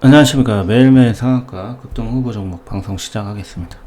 안녕하십니까. 매일매일 상한가 급등 후보 종목 방송 시작하겠습니다.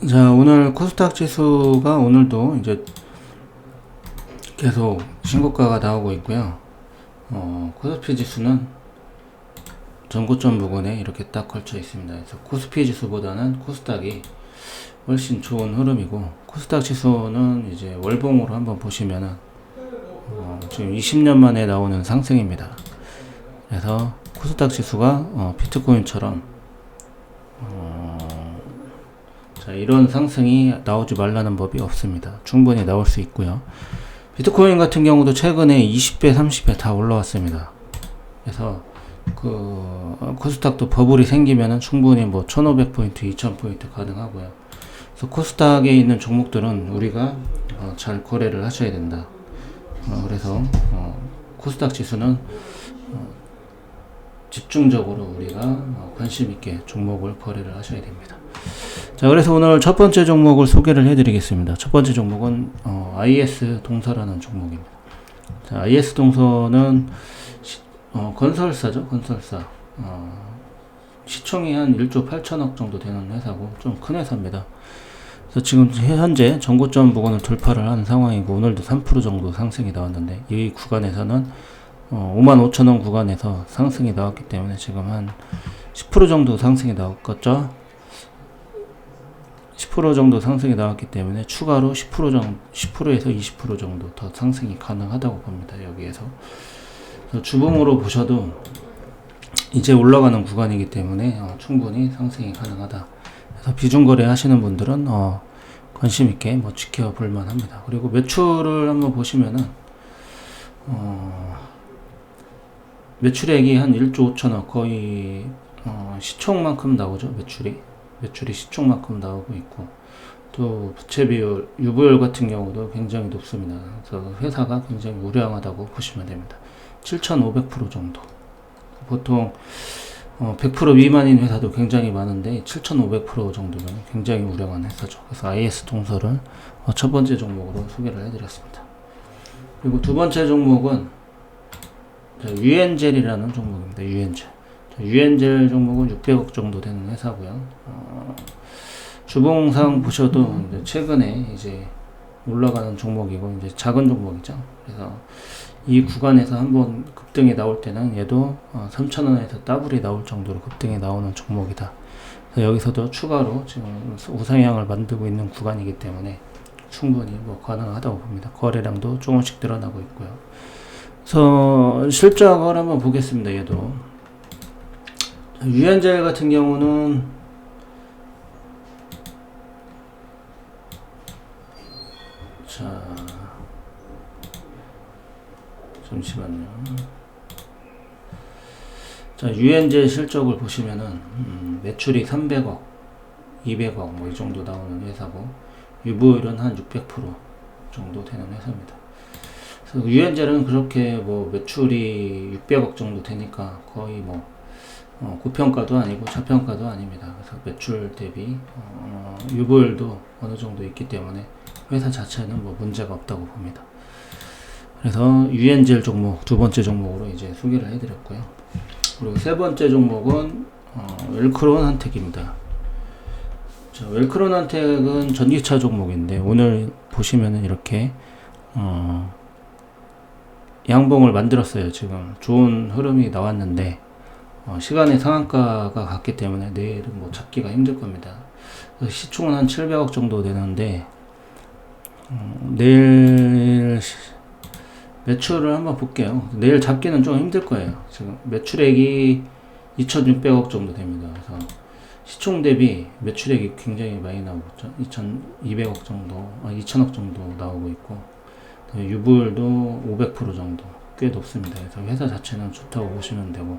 자, 오늘 코스닥 지수가 오늘도 이제 계속 신고가가 나오고 있고요. 코스피 지수는 전고점 부근에 이렇게 딱 걸쳐 있습니다. 그래서 코스피 지수보다는 코스닥이 훨씬 좋은 흐름이고, 코스닥 지수는 이제 월봉으로 한번 보시면은 지금 20년 만에 나오는 상승입니다. 그래서 코스닥 지수가 비트코인처럼 자, 이런 상승이 나오지 말라는 법이 없습니다. 충분히 나올 수 있고요. 비트코인 같은 경우도 최근에 20배, 30배 다 올라왔습니다. 그래서 코스닥도 버블이 생기면은 충분히 뭐 1500포인트, 2000포인트 가능하고요. 그래서 코스닥에 있는 종목들은 우리가 잘 거래를 하셔야 된다. 그래서 코스닥 지수는 집중적으로 우리가 관심 있게 종목을 거래를 하셔야 됩니다. 자, 그래서 오늘 첫 번째 종목을 소개를 해드리겠습니다. 첫 번째 종목은 IS 동서라는 종목입니다. 자, IS 동서는 건설사죠, 건설사. 시총이 한 1조 8천억 정도 되는 회사고 좀 큰 회사입니다. 그래서 지금 현재 전고점 부근을 돌파를 하는 상황이고, 오늘도 3% 정도 상승이 나왔는데, 이 구간에서는 55,000원 구간에서 상승이 나왔기 때문에 지금 한 10% 정도 상승이 나왔겠죠. 10% 정도 상승이 나왔기 때문에 추가로 10%에서 20% 정도 더 상승이 가능하다고 봅니다. 여기에서. 그래서 주봉으로 보셔도 이제 올라가는 구간이기 때문에 충분히 상승이 가능하다. 그래서 비중거래 하시는 분들은 관심 있게 지켜볼 만합니다. 그리고 매출을 한번 보시면은 매출액이 한 1조 5천억, 거의 시총만큼 나오죠. 매출이 시총만큼 나오고 있고, 또 부채 비율, 유보율 같은 경우도 굉장히 높습니다. 그래서 회사가 굉장히 우량하다고 보시면 됩니다. 7,500% 정도. 보통 100% 미만인 회사도 굉장히 많은데 7,500% 정도면 굉장히 우량한 회사죠. 그래서 IS 동서를 첫 번째 종목으로 소개를 해드렸습니다. 그리고 두 번째 종목은 유엔젤이라는 종목입니다. 유엔젤 종목은 600억 정도 되는 회사고요. 주봉상 보셔도 이제 최근에 이제 올라가는 종목이고, 이제 작은 종목이죠. 그래서 이 구간에서 한번 급등이 나올 때는 얘도 3,000원에서 더블이 나올 정도로 급등이 나오는 종목이다. 그래서 여기서도 추가로 지금 우상향을 만들고 있는 구간이기 때문에 충분히 가능하다고 봅니다. 거래량도 조금씩 늘어나고 있고요. 그래서 실적을 한번 보겠습니다. 얘도 유엔젤 같은 경우는 자, 잠시만요. 자, 유엔젤 실적을 보시면은 매출이 300억, 200억 이 정도 나오는 회사고, 유보율은 한 600% 정도 되는 회사입니다. 그래서 유엔젤은 그렇게 매출이 600억 정도 되니까 거의 고평가도 아니고 저평가도 아닙니다. 그래서 매출 대비 유보율도 어느 정도 있기 때문에 회사 자체는 문제가 없다고 봅니다. 그래서 유엔젤 종목 두 번째 종목으로 이제 소개를 해드렸고요. 그리고 세 번째 종목은 웰크론한텍입니다. 자, 웰크론한텍은 전기차 종목인데, 오늘 보시면은 이렇게 양봉을 만들었어요. 지금 좋은 흐름이 나왔는데 시간의 상한가가 갔기 때문에 내일은 잡기가 힘들 겁니다. 시총은 한 700억 정도 되는데, 내일 매출을 한번 볼게요. 내일 잡기는 좀 힘들 거예요. 지금 매출액이 2,600억 정도 됩니다. 그래서 시총 대비 매출액이 굉장히 많이 나오고 있죠. 2,200억 정도, 2,000억 정도 나오고 있고, 유보율도 500% 정도 꽤 높습니다. 그래서 회사 자체는 좋다고 보시면 되고,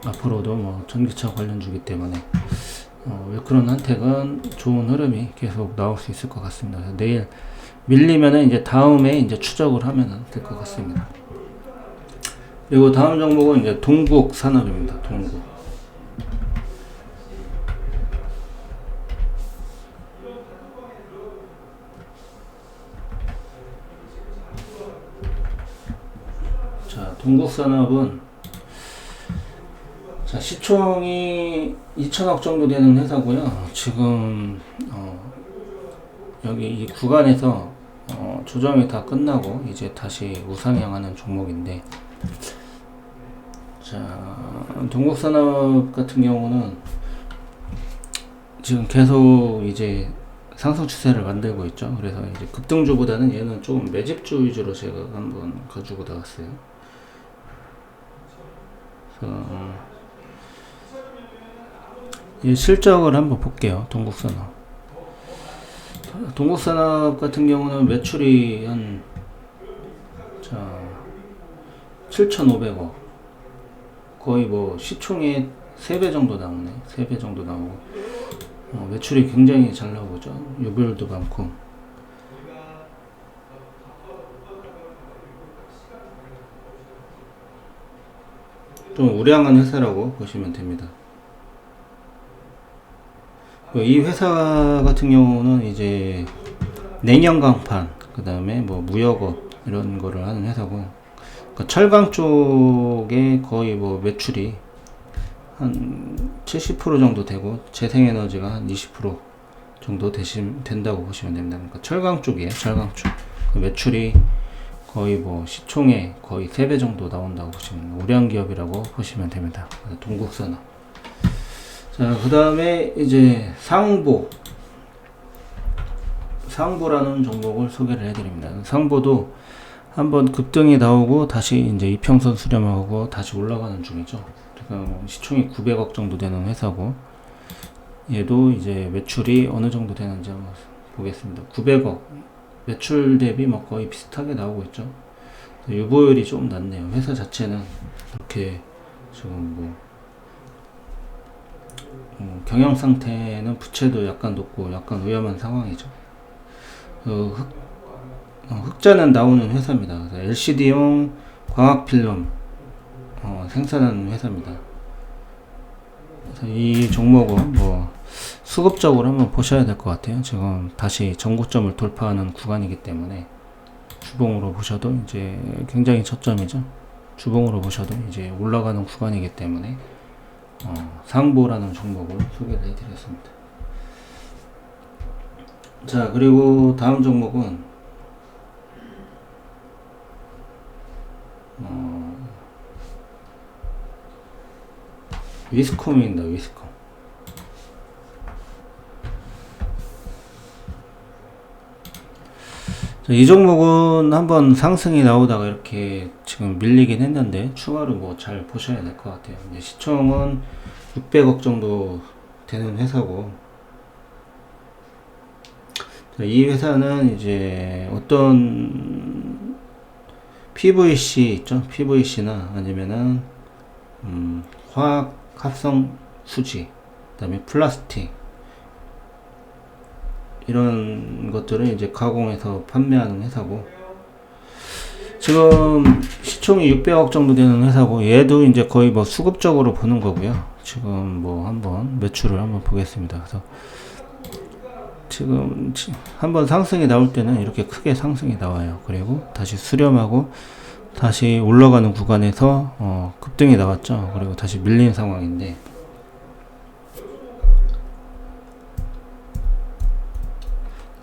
앞으로도 전기차 관련주기 때문에 웰크론한텍은 좋은 흐름이 계속 나올 수 있을 것 같습니다. 그래서 내일 밀리면은 이제 다음에 이제 추적을 하면 될 것 같습니다. 그리고 다음 종목은 이제 동국산업입니다. 동국. 자, 동국산업은 자, 시총이 2천억 정도 되는 회사고요. 지금 여기 이 구간에서 조정이 다 끝나고 이제 다시 우상향하는 종목인데, 자, 동국산업 같은 경우는 지금 계속 이제 상승 추세를 만들고 있죠. 그래서 이제 급등주보다는 얘는 조금 매집주 위주로 제가 한번 가지고 나왔어요. 그래서 이 실적을 한번 볼게요. 동국산업 같은 경우는 매출이 한 7,500억, 거의 뭐 시총의 3배 정도 나오네. 3배 정도 나오고, 매출이 굉장히 잘 나오죠. 유불도 많고. 좀 우량한 회사라고 보시면 됩니다. 이 회사 같은 경우는 이제 냉형 강판, 그 다음에 뭐 무역업 이런 거를 하는 회사고, 그러니까 철강 쪽에 거의 뭐 매출이 한 70% 정도 되고, 재생에너지가 한 20% 정도 된다고 보시면 됩니다. 그러니까 철강 쪽이에요. 철강 쪽. 매출이 거의 뭐 시총의 거의 3배 정도 나온다고 보시면 됩니다. 우량 기업이라고 보시면 됩니다. 동국산업. 자, 그 다음에 이제 상보라는 종목을 소개를 해드립니다. 상보도 한번 급등이 나오고 다시 이제 이평선 수렴하고 다시 올라가는 중이죠. 그러니까 시총이 900억 정도 되는 회사고, 얘도 이제 매출이 어느 정도 되는지 한번 보겠습니다. 900억 매출 대비 뭐 거의 비슷하게 나오고 있죠. 유보율이 좀 낮네요. 회사 자체는 이렇게 지금 뭐 경영 상태는 부채도 약간 높고 약간 위험한 상황이죠. 흑자는 나오는 회사입니다. LCD용 광학필름 생산하는 회사입니다. 그래서 이 종목은 뭐 수급적으로 한번 보셔야 될 것 같아요. 지금 다시 전고점을 돌파하는 구간이기 때문에 주봉으로 보셔도 이제 굉장히 저점이죠. 주봉으로 보셔도 이제 올라가는 구간이기 때문에 상보라는 종목을 소개를 해드렸습니다. 자, 그리고 다음 종목은 위스콤입니다. 위스콤. 자, 이 종목은 한번 상승이 나오다가 이렇게 지금 밀리긴 했는데 추가로 뭐 잘 보셔야 될 것 같아요. 이제 시총은 600억 정도 되는 회사고, 자, 이 회사는 이제 어떤 PVC 있죠? PVC나 아니면은 화학 합성 수지, 그 다음에 플라스틱, 이런 것들을 이제 가공해서 판매하는 회사고, 지금 시총이 600억 정도 되는 회사고, 얘도 이제 거의 뭐 수급적으로 보는 거고요. 지금 뭐 한번 매출을 한번 보겠습니다. 그래서 지금 한번 상승이 나올 때는 이렇게 크게 상승이 나와요. 그리고 다시 수렴하고 다시 올라가는 구간에서 급등이 나왔죠. 그리고 다시 밀린 상황인데,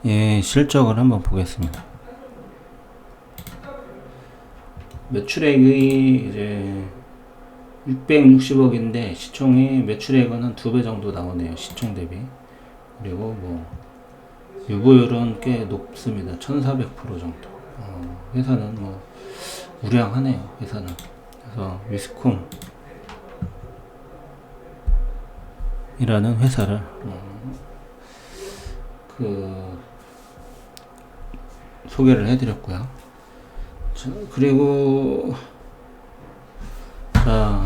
예, 실적을 한번 보겠습니다. 매출액이 이제 660억인데 시총이 매출액은 한 2배 정도 나오네요. 시총 대비. 그리고 뭐 유보율은 꽤 높습니다. 1400% 정도. 회사는 뭐 우량하네요. 회사는. 그래서 위스콤 이라는 회사를 소개를 해드렸고요. 자, 그리고 자,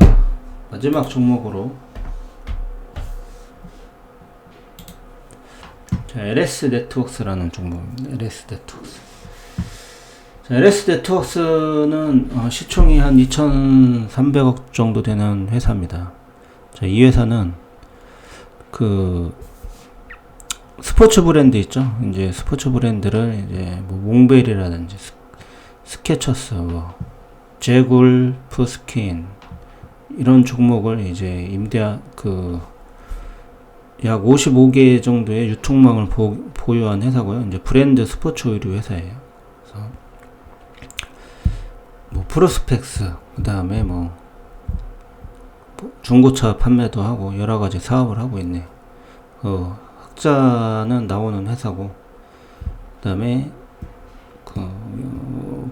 마지막 종목으로 자, LS 네트워크스라는 종목입니다. LS 네트워크스. 자, LS 네트워크스는 시총이 한 2,300억 정도 되는 회사입니다. 자, 이 회사는 그 스포츠 브랜드 있죠. 이제 스포츠 브랜드를 이제 뭐 몽베리라든지 스케쳐스, 뭐 제굴프 스킨, 이런 종목을 이제 약 55개 정도의 유통망을 보유한 회사고요. 이제 브랜드 스포츠 의류 회사예요. 그래서 뭐 프로스펙스, 그 다음에 뭐 중고차 판매도 하고 여러 가지 사업을 하고 있네요. 흑자는 나오는 회사고, 그 다음에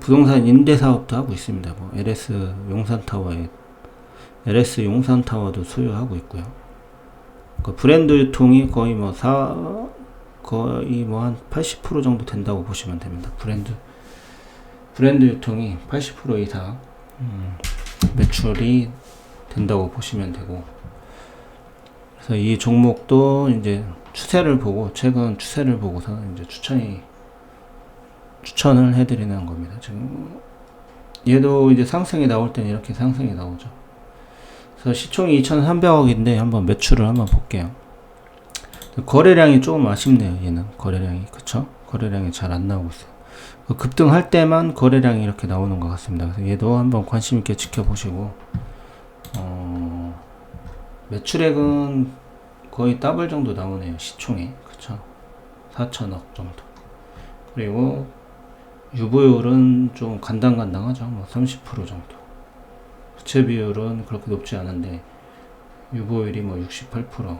부동산 임대 사업도 하고 있습니다. 뭐 LS 용산타워도 소유하고 있고요. 브랜드 유통이 거의 한 80% 정도 된다고 보시면 됩니다. 브랜드 유통이 80% 이상 매출이 된다고 보시면 되고, 그래서 이 종목도 이제 최근 추세를 보고서 이제 추천을 해드리는 겁니다. 지금 얘도 이제 상승이 나올 때는 이렇게 상승이 나오죠. 그래서 시총이 2,300억인데 한번 매출을 한번 볼게요. 거래량이 조금 아쉽네요. 얘는 거래량이, 그쵸? 거래량이 잘 안 나오고 있어요. 급등할 때만 거래량이 이렇게 나오는 것 같습니다. 그래서 얘도 한번 관심 있게 지켜보시고, 매출액은 거의 더블 정도 나오네요. 시총이, 그쵸? 4천억 정도. 그리고 유보율은 좀 간당간당하죠. 뭐 30% 정도. 부채 비율은 그렇게 높지 않은데 유보율이 뭐 68%.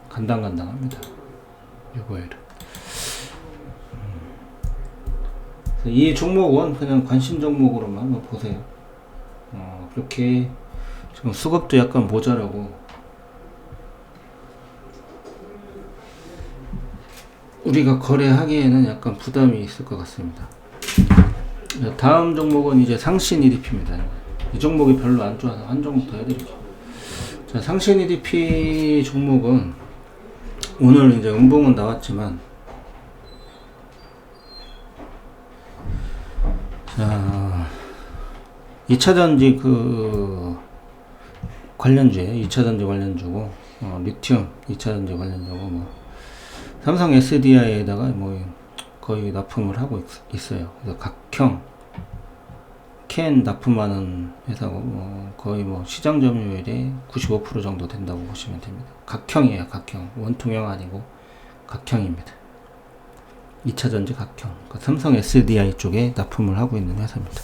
간당간당합니다. 유보율은. 이 종목은 그냥 관심 종목으로만 한번 보세요. 그렇게 지금 수급도 약간 모자라고 우리가 거래하기에는 약간 부담이 있을 것 같습니다. 다음 종목은 이제 상신 EDP입니다. 이 종목이 별로 안 좋아서 한 종목 더 해드릴게요. 자, 상신 EDP 종목은 오늘 이제 음봉은 나왔지만, 자, 2차전지 관련주에 2차전지 관련주고, 리튬 2차전지 관련주고, 뭐 삼성 SDI에다가 뭐 거의 납품을 하고 있어요. 그래서 각형 캔 납품하는 회사고, 뭐 거의 뭐 시장 점유율이 95% 정도 된다고 보시면 됩니다. 각형이에요. 각형, 원통형 아니고 각형입니다. 2차전지 각형, 삼성 SDI 쪽에 납품을 하고 있는 회사입니다.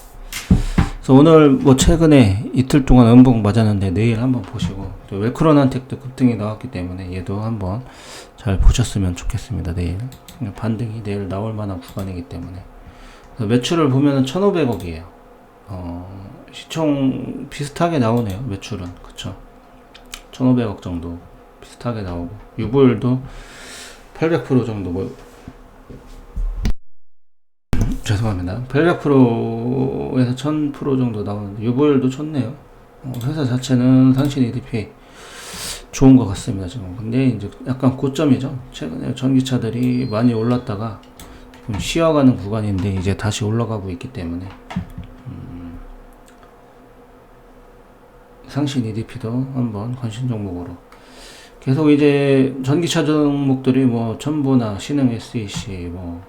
그래서 오늘 뭐 최근에 이틀 동안 음봉 맞았는데 내일 한번 보시고, 또 웰크론한텍도 급등이 나왔기 때문에 얘도 한번 잘 보셨으면 좋겠습니다. 내일 반등이 내일 나올 만한 구간이기 때문에. 매출을 보면은 1,500억이에요. 시총 비슷하게 나오네요. 매출은, 그쵸? 1,500억 정도 비슷하게 나오고, 유보율도 800% 정도, 죄송합니다. 800%에서 1000% 정도 나오는데 유보율도 좋네요. 회사 자체는 상신 EDP 좋은 것 같습니다. 지금. 근데 이제 약간 고점이죠. 최근에 전기차들이 많이 올랐다가 좀 쉬어가는 구간인데 이제 다시 올라가고 있기 때문에 상신 EDP도 한번 관심 종목으로 계속 이제 전기차 종목들이 뭐 첨보나 신흥 SEC 뭐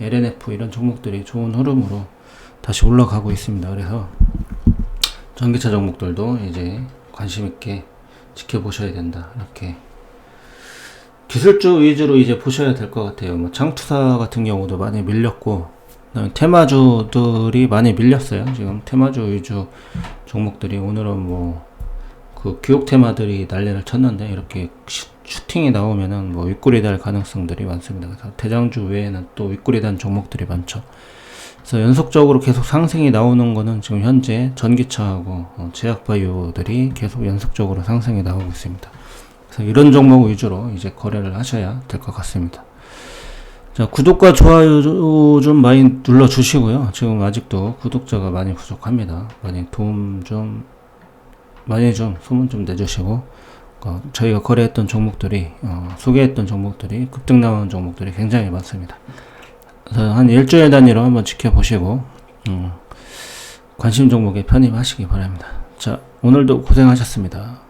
LNF 이런 종목들이 좋은 흐름으로 다시 올라가고 있습니다. 그래서 전기차 종목들도 이제 관심 있게 지켜보셔야 된다. 이렇게 기술주 위주로 이제 보셔야 될 것 같아요. 뭐 장투사 같은 경우도 많이 밀렸고, 그다음에 테마주들이 많이 밀렸어요. 지금 테마주 위주 종목들이 오늘은 뭐 그 교육 테마들이 난리를 쳤는데 이렇게 슈팅이 나오면은 뭐 윗골이 달 가능성들이 많습니다. 그래서 대장주 외에는 또 윗골이 단 종목들이 많죠. 그래서 연속적으로 계속 상승이 나오는 거는 지금 현재 전기차하고 제약바이오들이 계속 연속적으로 상승이 나오고 있습니다. 그래서 이런 종목 위주로 이제 거래를 하셔야 될 것 같습니다. 자, 구독과 좋아요 좀 많이 눌러 주시고요. 지금 아직도 구독자가 많이 부족합니다. 많이 좀 소문 좀 내주시고, 저희가 거래했던 종목들이 소개했던 종목들이 급등 나오는 종목들이 굉장히 많습니다. 그래서 한 일주일 단위로 한번 지켜보시고 관심 종목에 편입하시기 바랍니다. 자, 오늘도 고생하셨습니다.